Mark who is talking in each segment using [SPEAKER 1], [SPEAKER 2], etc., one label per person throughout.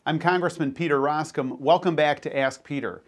[SPEAKER 1] I'm Congressman Peter Roskam. Welcome back to Ask Peter.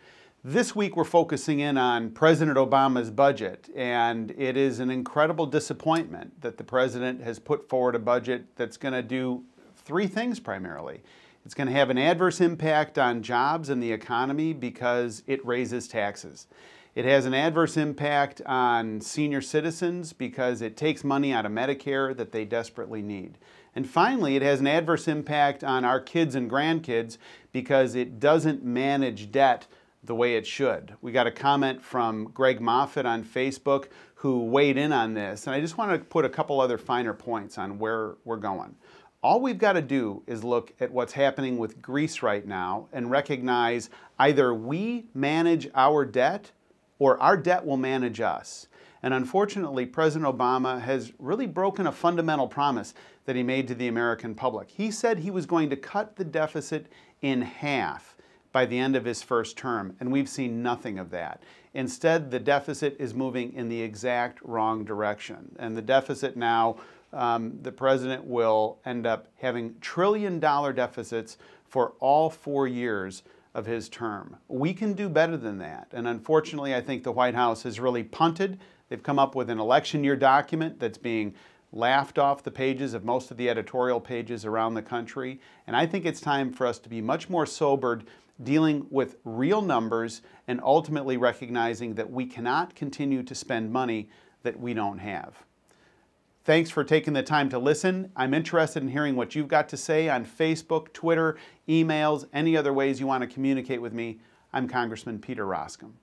[SPEAKER 1] This week we're focusing in on President Obama's budget, and it is an incredible disappointment that the president has put forward a budget that's going to do three things primarily. It's going to have an adverse impact on jobs and the economy because it raises taxes. It has an adverse impact on senior citizens because it takes money out of Medicare that they desperately need. And finally, it has an adverse impact on our kids and grandkids because it doesn't manage debt the way it should. We got a comment from Greg Moffitt on Facebook who weighed in on this, and I just want to put a couple other finer points on where we're going. All we've got to do is look at what's happening with Greece right now and recognize either we manage our debt or our debt will manage us. And unfortunately, President Obama has really broken a fundamental promise that he made to the American public. He said he was going to cut the deficit in half by the end of his first term, and we've seen nothing of that. Instead, the deficit is moving in the exact wrong direction. And the deficit now, the president will end up having trillion-dollar deficits for all 4 years of his term. We can do better than that. And unfortunately, I think the White House has really punted. They've come up with an election year document that's being laughed off the pages of most of the editorial pages around the country. And I think it's time for us to be much more sobered, dealing with real numbers and ultimately recognizing that we cannot continue to spend money that we don't have. Thanks for taking the time to listen. I'm interested in hearing what you've got to say on Facebook, Twitter, emails, any other ways you want to communicate with me. I'm Congressman Peter Roskam.